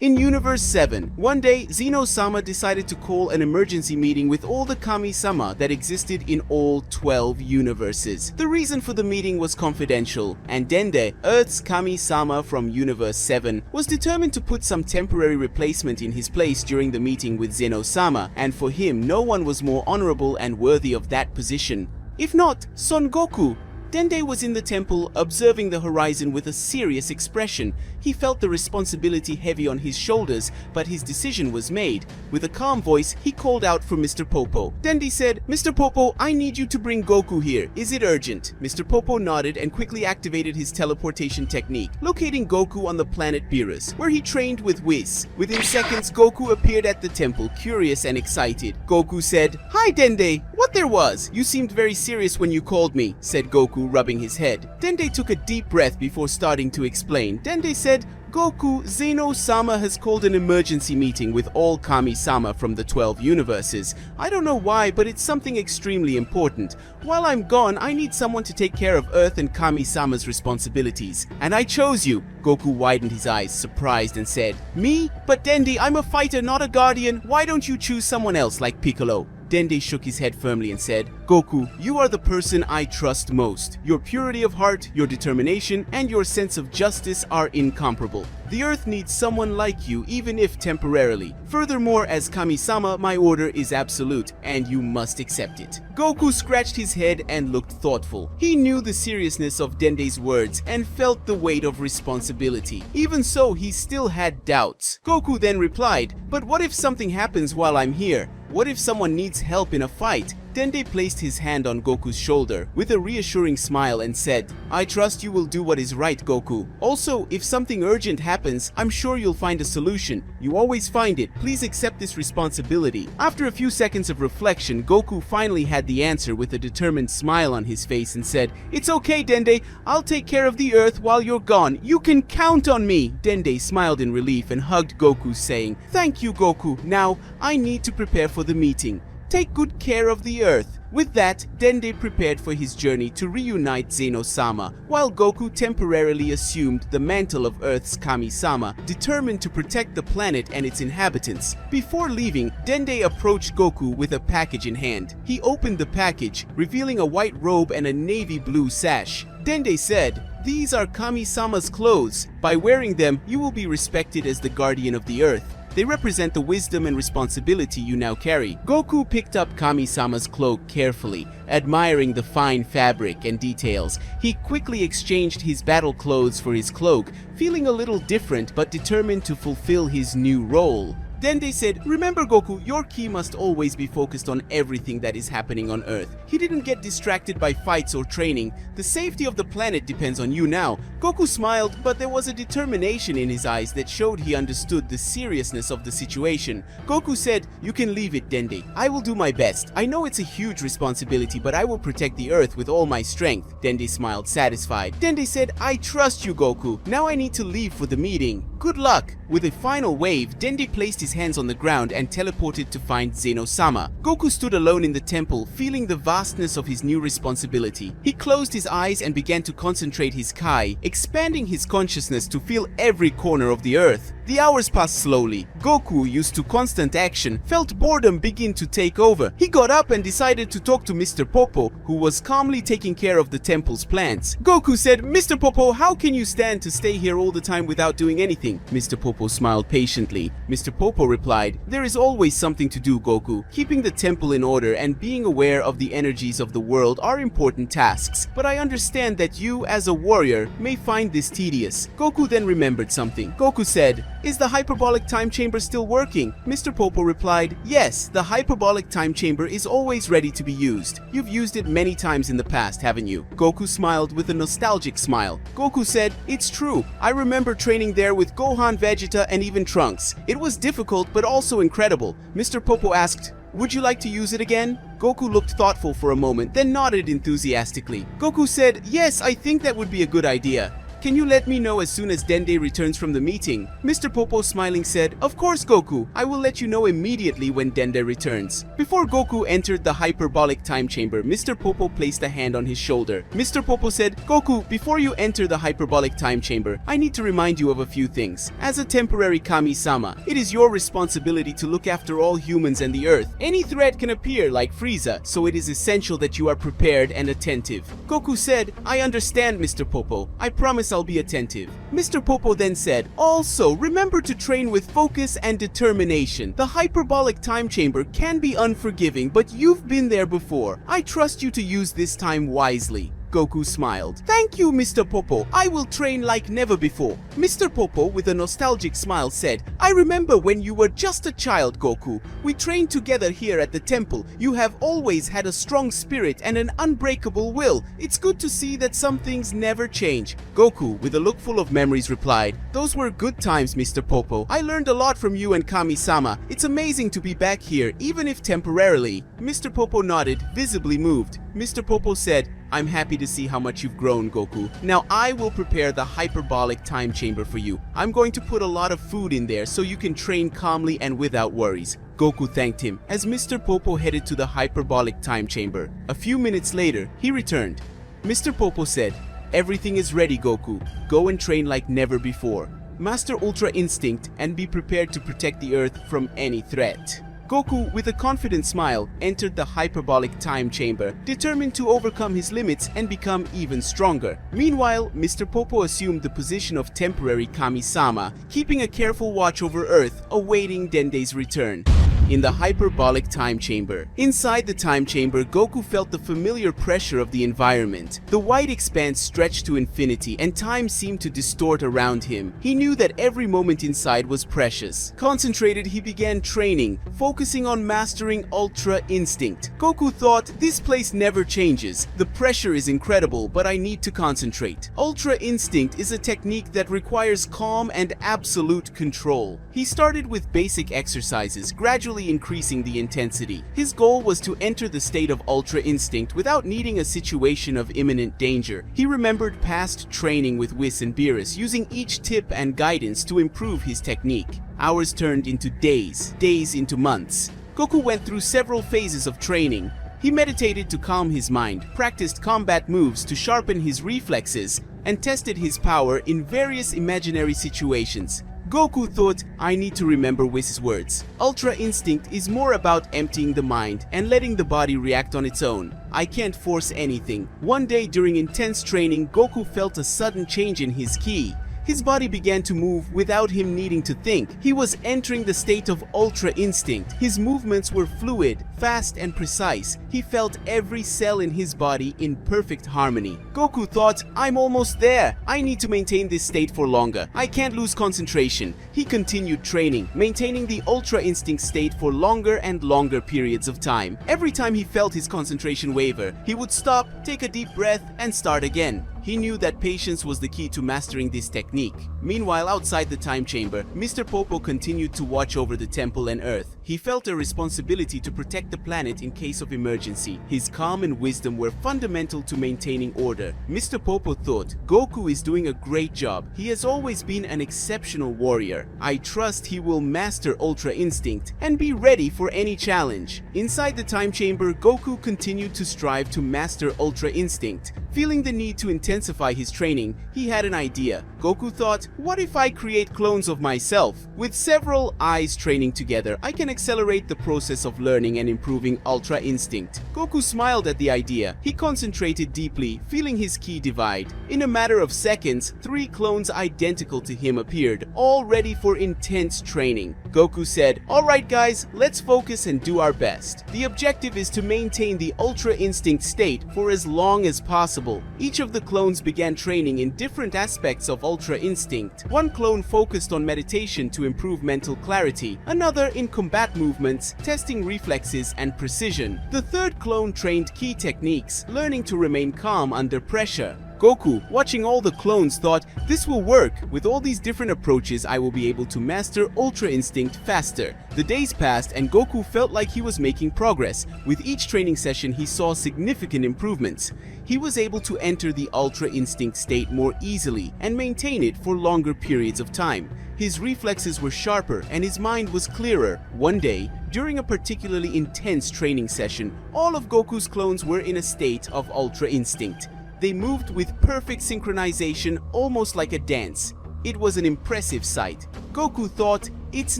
In Universe 7, one day, Zeno-sama decided to call an emergency meeting with all the Kami-sama that existed in all 12 universes. The reason for the meeting was confidential, and Dende, Earth's Kami-sama from Universe 7, was determined to put some temporary replacement in his place during the meeting with Zeno-sama, and for him, no one was more honorable and worthy of that position. If not, Son Goku. Dende was in the temple, observing the horizon with a serious expression. He felt the responsibility heavy on his shoulders, but his decision was made. With a calm voice, he called out for Mr. Popo. Dende said, "Mr. Popo, I need you to bring Goku here. Is it urgent?" Mr. Popo nodded and quickly activated his teleportation technique, locating Goku on the planet Beerus, where he trained with Whis. Within seconds, Goku appeared at the temple, curious and excited. Goku said, "Hi, Dende. What there was? You seemed very serious when you called me," said Goku, rubbing his head. Dende took a deep breath before starting to explain. Dende said, "Goku, Zeno-sama has called an emergency meeting with all Kami-sama from the 12 universes. I don't know why, but it's something extremely important. While I'm gone, I need someone to take care of Earth and Kami-sama's responsibilities. And I chose you." Goku widened his eyes, surprised, and said, "Me? But Dende, I'm a fighter, not a guardian. Why don't you choose someone else like Piccolo?" Dende shook his head firmly and said, "Goku, you are the person I trust most. Your purity of heart, your determination, and your sense of justice are incomparable. The Earth needs someone like you, even if temporarily. Furthermore, as Kami-sama, my order is absolute, and you must accept it." Goku scratched his head and looked thoughtful. He knew the seriousness of Dende's words and felt the weight of responsibility. Even so, he still had doubts. Goku then replied, "But what if something happens while I'm here? What if someone needs help in a fight?" Dende placed his hand on Goku's shoulder with a reassuring smile and said, "I trust you will do what is right, Goku. Also, if something urgent happens, I'm sure you'll find a solution. You always find it. Please accept this responsibility." After a few seconds of reflection, Goku finally had the answer with a determined smile on his face and said, "It's okay, Dende. I'll take care of the Earth while you're gone. You can count on me." Dende smiled in relief and hugged Goku, saying, "Thank you, Goku. Now, I need to prepare for the meeting. Take good care of the Earth." With that, Dende prepared for his journey to reunite Zeno-sama, while Goku temporarily assumed the mantle of Earth's Kami-sama, determined to protect the planet and its inhabitants. Before leaving, Dende approached Goku with a package in hand. He opened the package, revealing a white robe and a navy blue sash. Dende said, "These are Kami-sama's clothes. By wearing them, you will be respected as the guardian of the Earth. They represent the wisdom and responsibility you now carry." Goku picked up Kami-sama's cloak carefully, admiring the fine fabric and details. He quickly exchanged his battle clothes for his cloak, feeling a little different but determined to fulfill his new role. Dende said, "Remember, Goku, your ki must always be focused on everything that is happening on Earth. He didn't get distracted by fights or training. The safety of the planet depends on you now." Goku smiled, but there was a determination in his eyes that showed he understood the seriousness of the situation. Goku said, "You can leave it, Dende. I will do my best. I know it's a huge responsibility, but I will protect the Earth with all my strength." Dende smiled, satisfied. Dende said, "I trust you, Goku. Now I need to leave for the meeting. Good luck." With a final wave, Dende placed his hands on the ground and teleported to find Zeno-sama. Goku stood alone in the temple, feeling the vastness of his new responsibility. He closed his eyes and began to concentrate his Kai, expanding his consciousness to feel every corner of the Earth. The hours passed slowly. Goku, used to constant action, felt boredom begin to take over. He got up and decided to talk to Mr. Popo, who was calmly taking care of the temple's plants. Goku said, "Mr. Popo, how can you stand to stay here all the time without doing anything?" Mr. Popo smiled patiently. Mr. Popo replied, "There is always something to do, Goku. Keeping the temple in order and being aware of the energies of the world are important tasks, but I understand that you, as a warrior, may find this tedious." Goku then remembered something. Goku said, "Is the hyperbolic time chamber still working?" Mr. Popo replied, "Yes, the hyperbolic time chamber is always ready to be used. You've used it many times in the past, haven't you?" Goku smiled with a nostalgic smile. Goku said, "It's true. I remember training there with Gohan, Vegeta, and even Trunks. It was difficult, but also incredible." Mr. Popo asked, "Would you like to use it again?" Goku looked thoughtful for a moment, then nodded enthusiastically. Goku said, "Yes, I think that would be a good idea. "Can you let me know as soon as Dende returns from the meeting?" Mr. Popo smiling said, "Of course, Goku. I will let you know immediately when Dende returns." Before Goku entered the hyperbolic time chamber, Mr. Popo placed a hand on his shoulder. Mr. Popo said, "Goku, before you enter the hyperbolic time chamber, I need to remind you of a few things. As a temporary Kami-sama, it is your responsibility to look after all humans and the Earth. Any threat can appear like Frieza, so it is essential that you are prepared and attentive." Goku said, "I understand, Mr. Popo. I promise I'll be attentive." Mr. Popo then said, "Also, remember to train with focus and determination. The hyperbolic time chamber can be unforgiving, but you've been there before. I trust you to use this time wisely." Goku smiled. "Thank you, Mr. Popo. I will train like never before." Mr. Popo, with a nostalgic smile, said, "I remember when you were just a child, Goku. We trained together here at the temple. You have always had a strong spirit and an unbreakable will. It's good to see that some things never change." Goku, with a look full of memories, replied, "Those were good times, Mr. Popo. I learned a lot from you and Kami-sama. It's amazing to be back here, even if temporarily." Mr. Popo nodded, visibly moved. Mr. Popo said, "I'm happy to see how much you've grown, Goku. Now I will prepare the hyperbolic time chamber for you. I'm going to put a lot of food in there so you can train calmly and without worries." Goku thanked him as Mr. Popo headed to the hyperbolic time chamber. A few minutes later, he returned. Mr. Popo said, "Everything is ready, Goku. Go and train like never before. Master Ultra Instinct and be prepared to protect the Earth from any threat." Goku, with a confident smile, entered the hyperbolic time chamber, determined to overcome his limits and become even stronger. Meanwhile, Mr. Popo assumed the position of temporary Kami-sama, keeping a careful watch over Earth, awaiting Dende's return. In the hyperbolic time chamber. Inside the time chamber, Goku felt the familiar pressure of the environment. The white expanse stretched to infinity and time seemed to distort around him. He knew that every moment inside was precious. Concentrated, he began training, focusing on mastering Ultra Instinct. Goku thought, "This place never changes. The pressure is incredible, but I need to concentrate." Ultra Instinct is a technique that requires calm and absolute control. He started with basic exercises, gradually increasing the intensity. His goal was to enter the state of Ultra Instinct without needing a situation of imminent danger. He remembered past training with Whis and Beerus, using each tip and guidance to improve his technique. Hours turned into days, days into months. Goku went through several phases of training. He meditated to calm his mind, practiced combat moves to sharpen his reflexes, and tested his power in various imaginary situations. Goku thought, "I need to remember Whis' words. Ultra Instinct is more about emptying the mind and letting the body react on its own. I can't force anything." One day during intense training, Goku felt a sudden change in his ki. His body began to move without him needing to think. He was entering the state of Ultra Instinct. His movements were fluid, fast and precise. He felt every cell in his body in perfect harmony. Goku thought, "I'm almost there. I need to maintain this state for longer. I can't lose concentration." He continued training, maintaining the Ultra Instinct state for longer and longer periods of time. Every time he felt his concentration waver, he would stop, take a deep breath, and start again. He knew that patience was the key to mastering this technique. Meanwhile, outside the time chamber, Mr. Popo continued to watch over the temple and Earth. He felt a responsibility to protect the planet in case of emergency. His calm and wisdom were fundamental to maintaining order. Mr. Popo thought, "Goku is doing a great job. He has always been an exceptional warrior. I trust he will master Ultra Instinct and be ready for any challenge." Inside the time chamber, Goku continued to strive to master Ultra Instinct. Feeling the need to intensify his training, he had an idea. Goku thought, "What if I create clones of myself? With several eyes training together, I can accelerate the process of learning and improving Ultra Instinct." Goku smiled at the idea. He concentrated deeply, feeling his ki divide. In a matter of seconds, 3 clones identical to him appeared, all ready for intense training. Goku said, "Alright guys, let's focus and do our best. The objective is to maintain the Ultra Instinct state for as long as possible." Each of the clones began training in different aspects of Ultra Instinct. One clone focused on meditation to improve mental clarity, another in combat movements, testing reflexes and precision. The third clone trained key techniques, learning to remain calm under pressure. Goku, watching all the clones, thought, this will work. With all these different approaches, I will be able to master Ultra Instinct faster. The days passed and Goku felt like he was making progress. With each training session, he saw significant improvements. He was able to enter the Ultra Instinct state more easily and maintain it for longer periods of time. His reflexes were sharper and his mind was clearer. One day, during a particularly intense training session, all of Goku's clones were in a state of Ultra Instinct. They moved with perfect synchronization, almost like a dance. It was an impressive sight. Goku thought, it's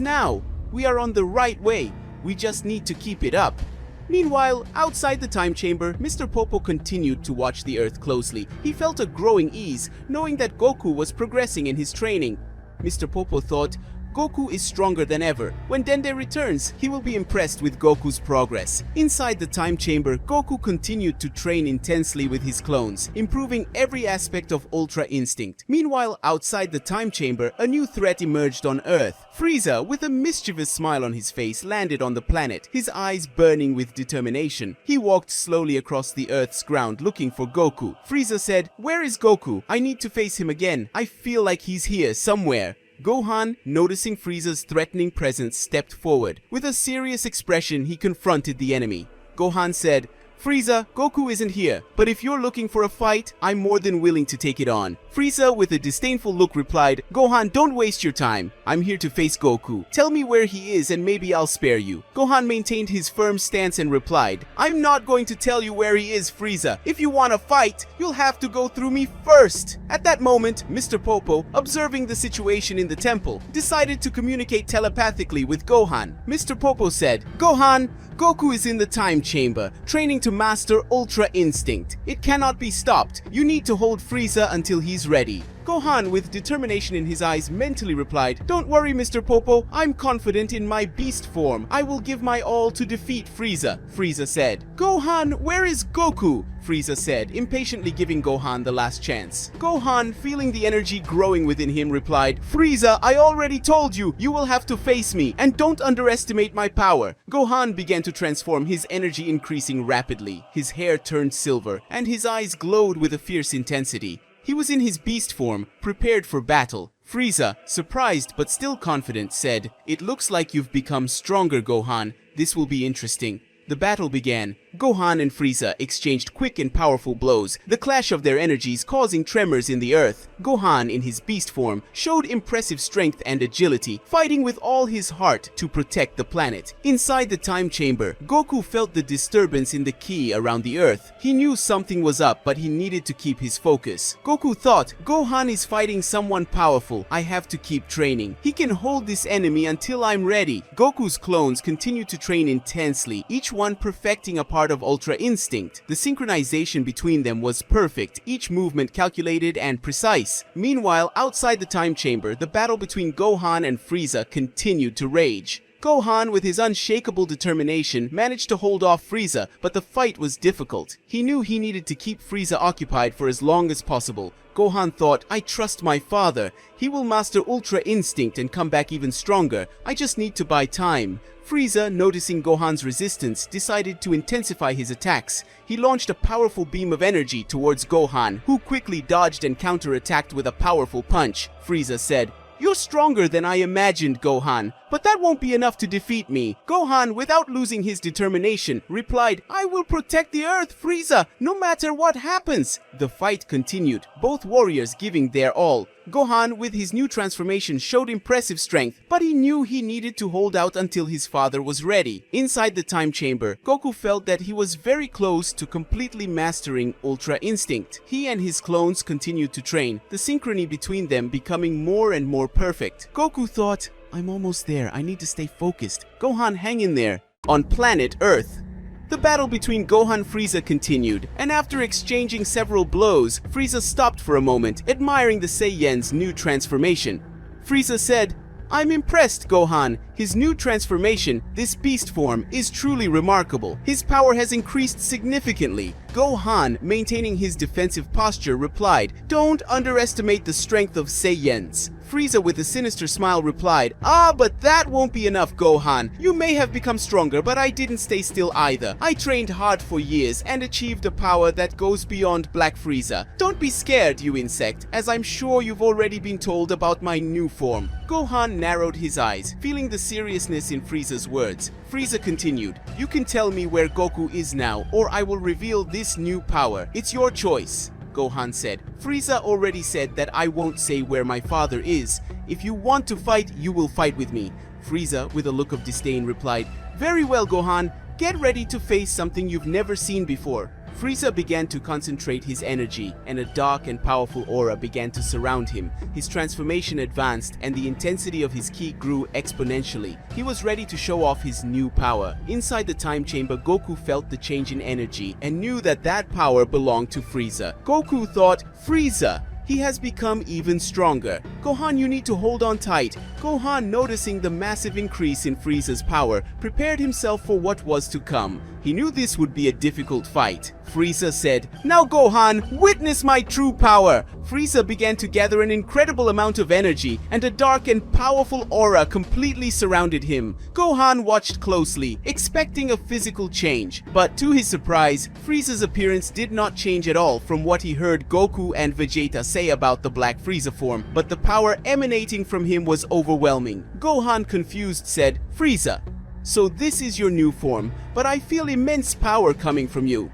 now. We are on the right way. We just need to keep it up. Meanwhile, outside the time chamber, Mr. Popo continued to watch the Earth closely. He felt a growing ease, knowing that Goku was progressing in his training. Mr. Popo thought, Goku is stronger than ever. When Dende returns, he will be impressed with Goku's progress. Inside the time chamber, Goku continued to train intensely with his clones, improving every aspect of Ultra Instinct. Meanwhile, outside the time chamber, a new threat emerged on Earth. Frieza, with a mischievous smile on his face, landed on the planet, his eyes burning with determination. He walked slowly across the Earth's ground looking for Goku. Frieza said, "Where is Goku? I need to face him again. I feel like he's here somewhere." Gohan, noticing Frieza's threatening presence, stepped forward. With a serious expression, he confronted the enemy. Gohan said, "Frieza, Goku isn't here, but if you're looking for a fight, I'm more than willing to take it on." Frieza, with a disdainful look, replied, "Gohan, don't waste your time. I'm here to face Goku. Tell me where he is and maybe I'll spare you." Gohan maintained his firm stance and replied, "I'm not going to tell you where he is, Frieza. If you want to fight, you'll have to go through me first." At that moment, Mr. Popo, observing the situation in the temple, decided to communicate telepathically with Gohan. Mr. Popo said, "Gohan, Goku is in the time chamber, training to master Ultra Instinct. It cannot be stopped. You need to hold Frieza until he's ready." Gohan, with determination in his eyes, mentally replied, "Don't worry, Mr. Popo. I'm confident in my beast form. I will give my all to defeat Frieza." Frieza said, "Gohan, where is Goku?" Frieza said, impatiently giving Gohan the last chance. Gohan, feeling the energy growing within him, replied, "Frieza, I already told you, you will have to face me, and don't underestimate my power." Gohan began to transform, his energy increasing rapidly. His hair turned silver, and his eyes glowed with a fierce intensity. He was in his beast form, prepared for battle. Frieza, surprised but still confident, said, "It looks like you've become stronger, Gohan. This will be interesting." The battle began. Gohan and Frieza exchanged quick and powerful blows, the clash of their energies causing tremors in the earth. Gohan, in his beast form, showed impressive strength and agility, fighting with all his heart to protect the planet. Inside the time chamber, Goku felt the disturbance in the ki around the earth. He knew something was up, but he needed to keep his focus. Goku thought, "Gohan is fighting someone powerful. I have to keep training. He can hold this enemy until I'm ready." Goku's clones continued to train intensely, each one perfecting a part of Ultra Instinct. The synchronization between them was perfect, each movement calculated and precise. Meanwhile, outside the time chamber, the battle between Gohan and Frieza continued to rage. Gohan, with his unshakable determination, managed to hold off Frieza, but the fight was difficult. He knew he needed to keep Frieza occupied for as long as possible. Gohan thought, "I trust my father. He will master Ultra Instinct and come back even stronger. I just need to buy time." Frieza, noticing Gohan's resistance, decided to intensify his attacks. He launched a powerful beam of energy towards Gohan, who quickly dodged and counterattacked with a powerful punch. Frieza said, "You're stronger than I imagined, Gohan, but that won't be enough to defeat me." Gohan, without losing his determination, replied, "I will protect the Earth, Frieza, no matter what happens." The fight continued, both warriors giving their all. Gohan, with his new transformation, showed impressive strength, but he knew he needed to hold out until his father was ready. Inside the time chamber, Goku felt that he was very close to completely mastering Ultra Instinct. He and his clones continued to train, the synchrony between them becoming more and more perfect. Goku thought, "I'm almost there. I need to stay focused." Gohan, hang in there. On planet Earth, the battle between Gohan and Frieza continued, and after exchanging several blows, Frieza stopped for a moment, admiring the Saiyan's new transformation. Frieza said, "I'm impressed, Gohan. His new transformation, this beast form, is truly remarkable. His power has increased significantly." Gohan, maintaining his defensive posture, replied, "Don't underestimate the strength of Saiyans." Frieza with a sinister smile replied, "Ah, but that won't be enough, Gohan. You may have become stronger, but I didn't stay still either. I trained hard for years and achieved a power that goes beyond Black Frieza. Don't be scared, you insect, as I'm sure you've already been told about my new form." Gohan narrowed his eyes, feeling the seriousness in Frieza's words. Frieza continued, "You can tell me where Goku is now, or I will reveal this new power. It's your choice." Gohan said, "Frieza already said that I won't say where my father is. If you want to fight, you will fight with me." Frieza, with a look of disdain, replied, "Very well, Gohan. Get ready to face something you've never seen before." Frieza began to concentrate his energy, and a dark and powerful aura began to surround him. His transformation advanced, and the intensity of his ki grew exponentially. He was ready to show off his new power. Inside the time chamber, Goku felt the change in energy, and knew that that power belonged to Frieza. Goku thought, "Frieza, he has become even stronger. Gohan, you need to hold on tight." Gohan, noticing the massive increase in Frieza's power, prepared himself for what was to come. He knew this would be a difficult fight. Frieza said, "Now Gohan, witness my true power." Frieza began to gather an incredible amount of energy, and a dark and powerful aura completely surrounded him. Gohan watched closely, expecting a physical change. But to his surprise, Frieza's appearance did not change at all from what he heard Goku and Vegeta say about the Black Frieza form, but the power emanating from him was overwhelming. Gohan, confused, said, "Frieza, so this is your new form, but I feel immense power coming from you."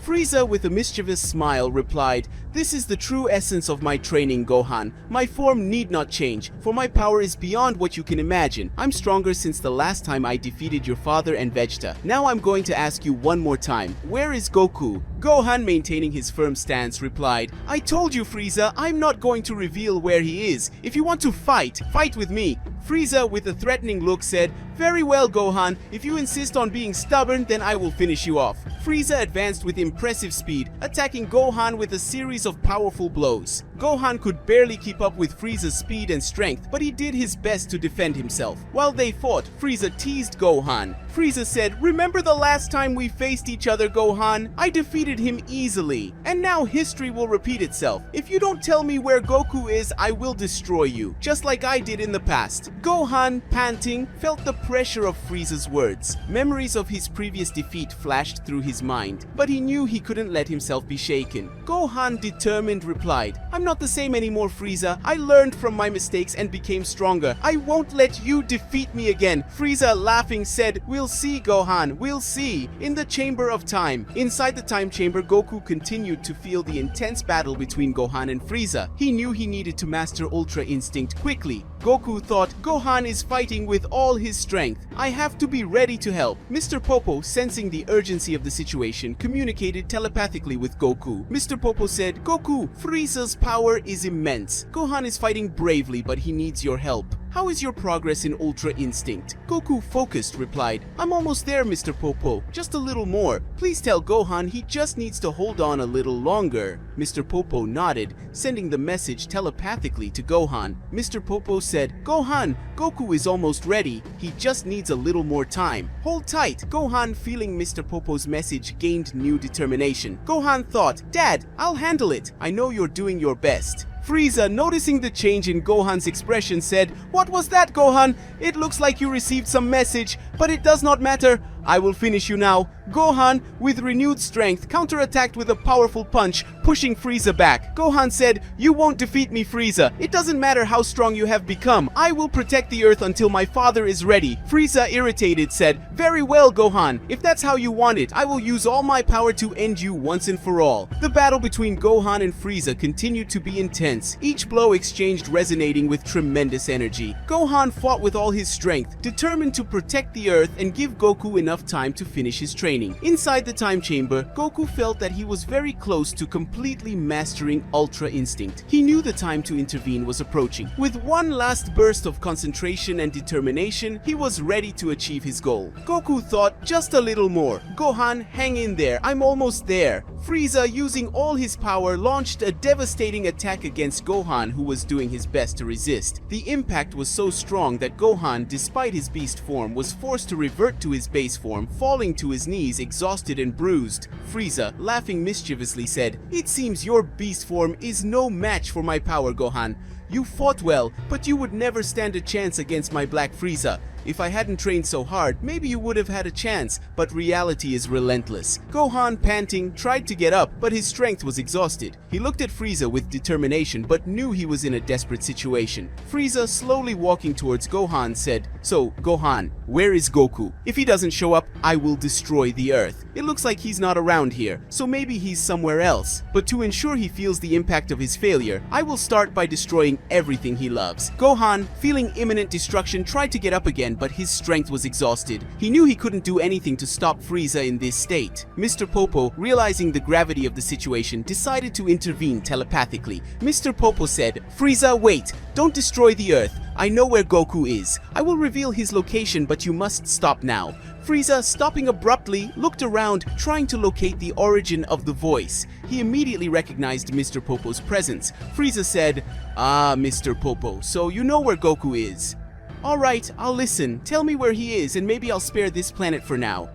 Frieza, with a mischievous smile, replied, "This is the true essence of my training, Gohan. My form need not change, for my power is beyond what you can imagine. I'm stronger since the last time I defeated your father and Vegeta. Now I'm going to ask you one more time, where is Goku?" Gohan, maintaining his firm stance, replied, "I told you, Frieza, I'm not going to reveal where he is. If you want to fight, fight with me." Frieza, with a threatening look, said, "Very well, Gohan. If you insist on being stubborn, then I will finish you off." Frieza advanced with impressive speed, attacking Gohan with a series of powerful blows. Gohan could barely keep up with Frieza's speed and strength, but he did his best to defend himself. While they fought, Frieza teased Gohan. Frieza said, "Remember the last time we faced each other, Gohan? I defeated him easily, and now history will repeat itself. If you don't tell me where Goku is, I will destroy you, just like I did in the past." Gohan, panting, felt the pressure of Frieza's words. Memories of his previous defeat flashed through his mind, but he knew he couldn't let himself be shaken. Gohan, determined, replied, "I'm not the same anymore, Frieza. I learned from my mistakes and became stronger. I won't let you defeat me again." Frieza, laughing, said, "We'll see, Gohan, we'll see." In the Chamber of Time. Inside the time chamber, Goku continued to feel the intense battle between Gohan and Frieza. He knew he needed to master Ultra Instinct quickly. Goku thought, "Gohan is fighting with all his strength. I have to be ready to help." Mr. Popo, sensing the urgency of the situation, communicated telepathically with Goku. Mr. Popo said, "Goku, Frieza's power is immense. Gohan is fighting bravely, but he needs your help. How is your progress in Ultra Instinct?" Goku, focused, replied, "I'm almost there, Mr. Popo. Just a little more. Please tell Gohan he just needs to hold on a little longer." Mr. Popo nodded, sending the message telepathically to Gohan. Mr. Popo said, "Gohan, Goku is almost ready. He just needs a little more time. Hold tight." Gohan, feeling Mr. Popo's message, gained new determination. Gohan thought, "Dad, I'll handle it. I know you're doing your best." Frieza, noticing the change in Gohan's expression, said, "What was that, Gohan? It looks like you received some message, but it does not matter. I will finish you now." Gohan, with renewed strength, counterattacked with a powerful punch, pushing Frieza back. Gohan said, "You won't defeat me, Frieza. It doesn't matter how strong you have become. I will protect the Earth until my father is ready." Frieza, irritated, said, "Very well, Gohan. If that's how you want it, I will use all my power to end you once and for all." The battle between Gohan and Frieza continued to be intense, each blow exchanged resonating with tremendous energy. Gohan fought with all his strength, determined to protect the Earth and give Goku enough time to finish his training. Inside the time chamber, Goku felt that he was very close to completely mastering Ultra Instinct. He knew the time to intervene was approaching. With one last burst of concentration and determination, he was ready to achieve his goal. Goku thought, "Just a little more. Gohan, hang in there. I'm almost there." Frieza, using all his power, launched a devastating attack against Gohan, who was doing his best to resist. The impact was so strong that Gohan, despite his beast form, was forced to revert to his base form, falling to his knees exhausted and bruised. Frieza, laughing mischievously, said, "It seems your beast form is no match for my power, Gohan. You fought well, but you would never stand a chance against my Black Frieza. If I hadn't trained so hard, maybe you would have had a chance, but reality is relentless. Gohan, panting, tried to get up, but his strength was exhausted. He looked at Frieza with determination, but knew he was in a desperate situation. Frieza, slowly walking towards Gohan, said, "So, Gohan, where is Goku? If he doesn't show up, I will destroy the Earth. It looks like he's not around here, so maybe he's somewhere else. But to ensure he feels the impact of his failure, I will start by destroying everything he loves." Gohan, feeling imminent destruction, tried to get up again, but his strength was exhausted. He knew he couldn't do anything to stop Frieza in this state. Mr. Popo, realizing the gravity of the situation, decided to intervene telepathically. Mr. Popo said, "Frieza, wait! Don't destroy the Earth. I know where Goku is. I will reveal his location, but you must stop now." Frieza, stopping abruptly, looked around, trying to locate the origin of the voice. He immediately recognized Mr. Popo's presence. Frieza said, "Ah, Mr. Popo, so you know where Goku is. Alright, I'll listen. Tell me where he is and maybe I'll spare this planet for now."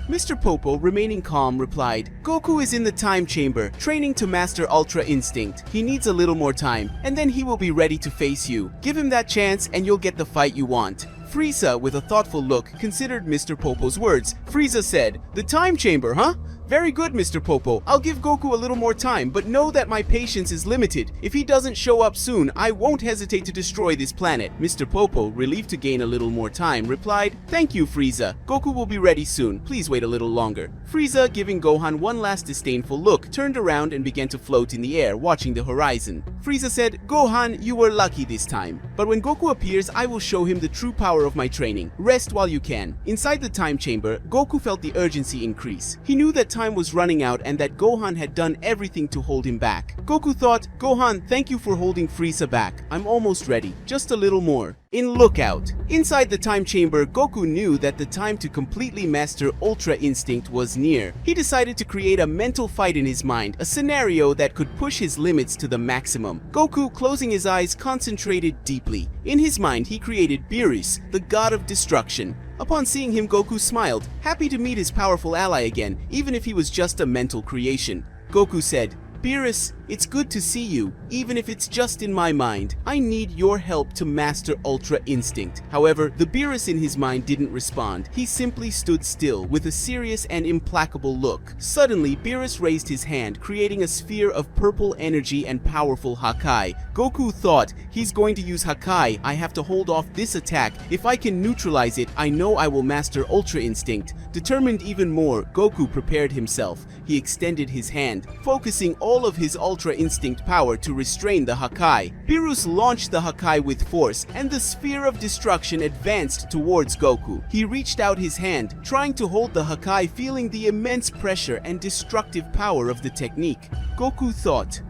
Mr. Popo, remaining calm, replied, "Goku is in the time chamber, training to master Ultra Instinct. He needs a little more time, and then he will be ready to face you. Give him that chance and you'll get the fight you want." Frieza, with a thoughtful look, considered Mr. Popo's words. Frieza said, "The time chamber, huh? Very good, Mr. Popo. I'll give Goku a little more time, but know that my patience is limited. If he doesn't show up soon, I won't hesitate to destroy this planet." Mr. Popo, relieved to gain a little more time, replied, "Thank you, Frieza. Goku will be ready soon. Please wait a little longer." Frieza, giving Gohan one last disdainful look, turned around and began to float in the air, watching the horizon. Frieza said, "Gohan, you were lucky this time. But when Goku appears, I will show him the true power of my training. Rest while you can." Inside the time chamber, Goku felt the urgency increase. He knew that time was running out and that Gohan had done everything to hold him back. Goku thought, "Gohan, thank you for holding Frieza back. I'm almost ready. Just a little more." In Lookout. Inside the time chamber, Goku knew that the time to completely master Ultra Instinct was near. He decided to create a mental fight in his mind, a scenario that could push his limits to the maximum. Goku, closing his eyes, concentrated deeply. In his mind, he created Beerus, the god of destruction. Upon seeing him, Goku smiled, happy to meet his powerful ally again, even if he was just a mental creation. Goku said, "Beerus, it's good to see you, even if it's just in my mind. I need your help to master Ultra Instinct." However, the Beerus in his mind didn't respond. He simply stood still with a serious and implacable look. Suddenly, Beerus raised his hand, creating a sphere of purple energy and powerful Hakai. Goku thought, he's going to use Hakai. I have to hold off this attack. If I can neutralize it, I know I will master Ultra Instinct. Determined even more, Goku prepared himself. He extended his hand, focusing all of his Ultra Instinct power to restrain the Hakai. Beerus launched the Hakai with force, and the sphere of destruction advanced towards Goku. He reached out his hand, trying to hold the Hakai, feeling the immense pressure and destructive power of the technique. Goku thought,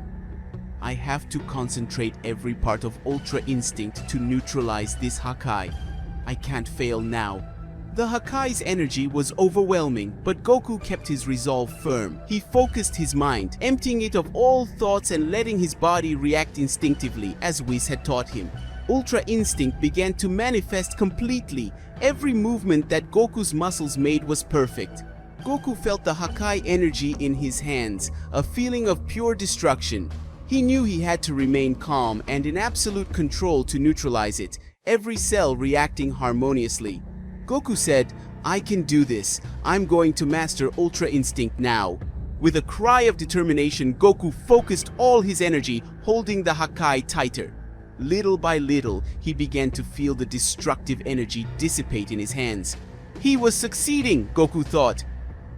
"I have to concentrate every part of Ultra Instinct to neutralize this Hakai. I can't fail now." The Hakai's energy was overwhelming, but Goku kept his resolve firm. He focused his mind, emptying it of all thoughts and letting his body react instinctively, as Whis had taught him. Ultra Instinct began to manifest completely. Every movement that Goku's muscles made was perfect. Goku felt the Hakai energy in his hands, a feeling of pure destruction. He knew he had to remain calm and in absolute control to neutralize it, every cell reacting harmoniously. Goku said, "I can do this. I'm going to master Ultra Instinct now." With a cry of determination, Goku focused all his energy, holding the Hakai tighter. Little by little, he began to feel the destructive energy dissipate in his hands. He was succeeding, Goku thought.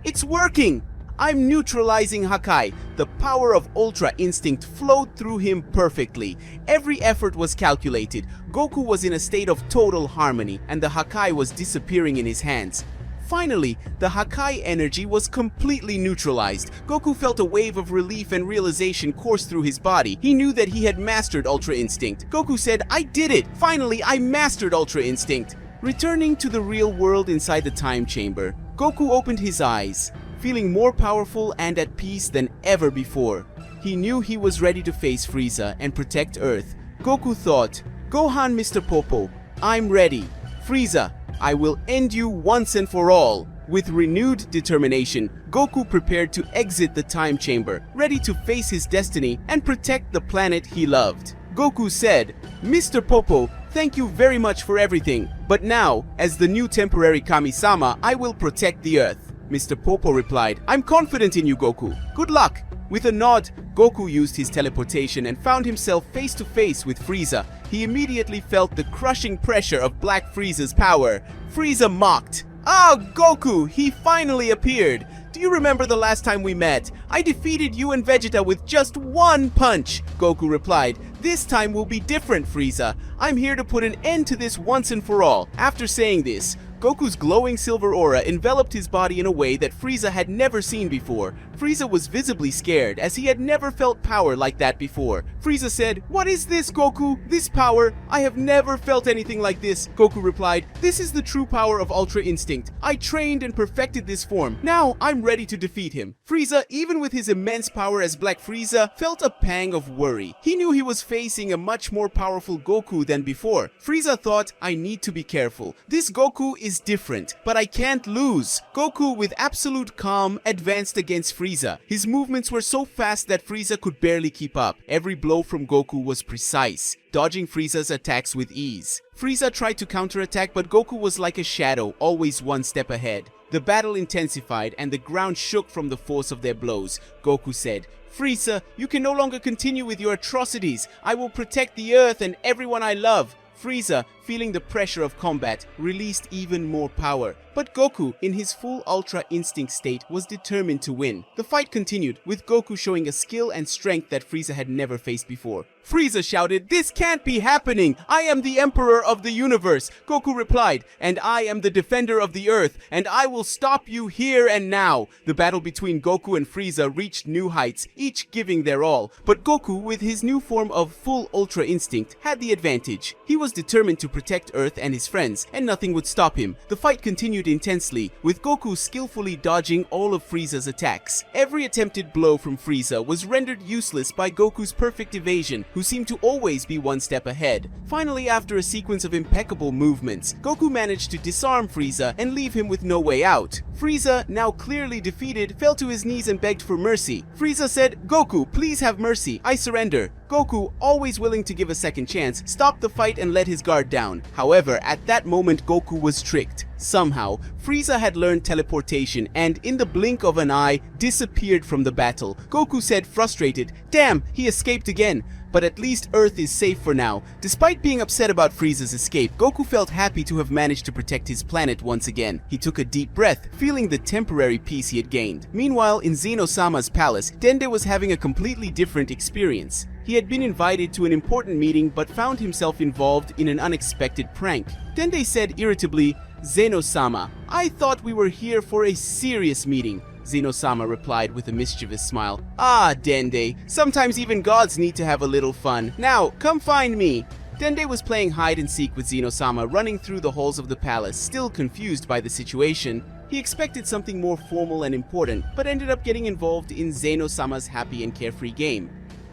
"It's working! I'm neutralizing Hakai." The power of Ultra Instinct flowed through him perfectly. Every effort was calculated. Goku was in a state of total harmony, and the Hakai was disappearing in his hands. Finally, the Hakai energy was completely neutralized. Goku felt a wave of relief and realization course through his body. He knew that he had mastered Ultra Instinct. Goku said, "I did it! Finally, I mastered Ultra Instinct!" Returning to the real world inside the time chamber, Goku opened his eyes, feeling more powerful and at peace than ever before. He knew he was ready to face Frieza and protect Earth. Goku thought, "Gohan, Mr. Popo, I'm ready. Frieza, I will end you once and for all." With renewed determination, Goku prepared to exit the time chamber, ready to face his destiny and protect the planet he loved. Goku said, "Mr. Popo, thank you very much for everything. But now, as the new temporary Kami-sama, I will protect the Earth." Mr. Popo replied, "I'm confident in you, Goku. Good luck." With a nod, Goku used his teleportation and found himself face to face with Frieza. He immediately felt the crushing pressure of Black Frieza's power. Frieza mocked, "Ah, Goku, he finally appeared. Do you remember the last time we met? I defeated you and Vegeta with just one punch." Goku replied, "This time will be different, Frieza. I'm here to put an end to this once and for all." After saying this, Goku's glowing silver aura enveloped his body in a way that Frieza had never seen before. Frieza was visibly scared, as he had never felt power like that before. Frieza said, "What is this, Goku? This power? I have never felt anything like this." Goku replied, "This is the true power of Ultra Instinct. I trained and perfected this form. Now I'm ready to defeat him." Frieza, even with his immense power as Black Frieza, felt a pang of worry. He knew he was facing a much more powerful Goku than before. Frieza thought, "I need to be careful. This Goku is different, but I can't lose." Goku, with absolute calm, advanced against Frieza. His movements were so fast that Frieza could barely keep up. Every blow from Goku was precise, dodging Frieza's attacks with ease. Frieza tried to counterattack, but Goku was like a shadow, always one step ahead. The battle intensified and the ground shook from the force of their blows. Goku said, "Frieza, you can no longer continue with your atrocities. I will protect the Earth and everyone I love." Frieza, feeling the pressure of combat, released even more power. But Goku, in his full Ultra Instinct state, was determined to win. The fight continued, with Goku showing a skill and strength that Frieza had never faced before. Frieza shouted, "This can't be happening! I am the Emperor of the Universe!" Goku replied, "And I am the Defender of the Earth, and I will stop you here and now!" The battle between Goku and Frieza reached new heights, each giving their all. But Goku, with his new form of full Ultra Instinct, had the advantage. He was determined to protect Earth and his friends, and nothing would stop him. The fight continued intensely, with Goku skillfully dodging all of Frieza's attacks. Every attempted blow from Frieza was rendered useless by Goku's perfect evasion, who seemed to always be one step ahead. Finally, after a sequence of impeccable movements, Goku managed to disarm Frieza and leave him with no way out. Frieza, now clearly defeated, fell to his knees and begged for mercy. Frieza said, "Goku, please have mercy. I surrender." Goku, always willing to give a second chance, stopped the fight and let his guard down. However, at that moment Goku was tricked. Somehow, Frieza had learned teleportation and, in the blink of an eye, disappeared from the battle. Goku said, frustrated, "Damn, he escaped again. But at least Earth is safe for now." Despite being upset about Frieza's escape, Goku felt happy to have managed to protect his planet once again. He took a deep breath, feeling the temporary peace he had gained. Meanwhile, in Zeno-sama's palace, Dende was having a completely different experience. He had been invited to an important meeting but found himself involved in an unexpected prank. Dende said irritably, "Zeno-sama, I thought we were here for a serious meeting." Zeno-sama replied with a mischievous smile, "Ah, Dende, sometimes even gods need to have a little fun. Now, come find me." Dende was playing hide and seek with Zeno-sama, running through the halls of the palace, still confused by the situation. He expected something more formal and important, but ended up getting involved in Zeno-sama's happy and carefree game.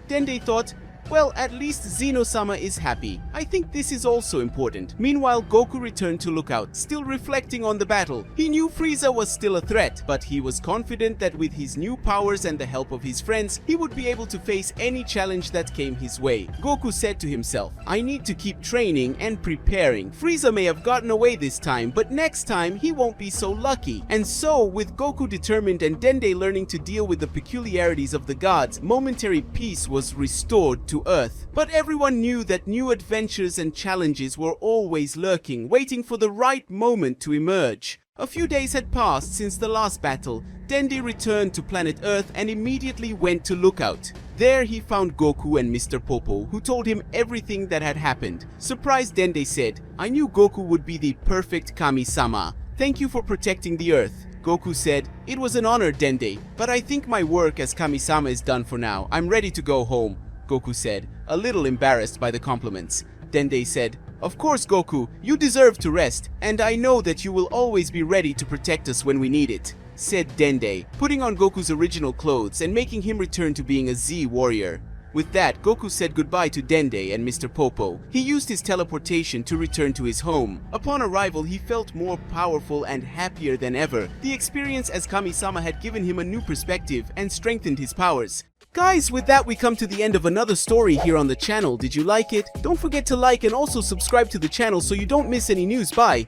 Dende thought, "Well, at least Zeno-sama is happy. I think this is also important." Meanwhile, Goku returned to Lookout, still reflecting on the battle. He knew Frieza was still a threat, but he was confident that with his new powers and the help of his friends, he would be able to face any challenge that came his way. Goku said to himself, "I need to keep training and preparing. Frieza may have gotten away this time, but next time he won't be so lucky." And so, with Goku determined and Dende learning to deal with the peculiarities of the gods, momentary peace was restored to Earth. But everyone knew that new adventures and challenges were always lurking, waiting for the right moment to emerge. A few days had passed since the last battle. Dende returned to planet Earth and immediately went to Lookout. There he found Goku and Mr. Popo, who told him everything that had happened. Surprised, Dende said, "I knew Goku would be the perfect Kami-sama. Thank you for protecting the Earth." Goku said, "It was an honor, Dende, but I think my work as Kami-sama is done for now. I'm ready to go home." Goku said, a little embarrassed by the compliments. Dende said, "Of course, Goku, you deserve to rest, and I know that you will always be ready to protect us when we need it," said Dende, putting on Goku's original clothes and making him return to being a Z warrior. With that, Goku said goodbye to Dende and Mr. Popo. He used his teleportation to return to his home. Upon arrival, he felt more powerful and happier than ever. The experience as Kami-sama had given him a new perspective and strengthened his powers. Guys, with that we come to the end of another story here on the channel. Did you like it? Don't forget to like and also subscribe to the channel so you don't miss any news. Bye!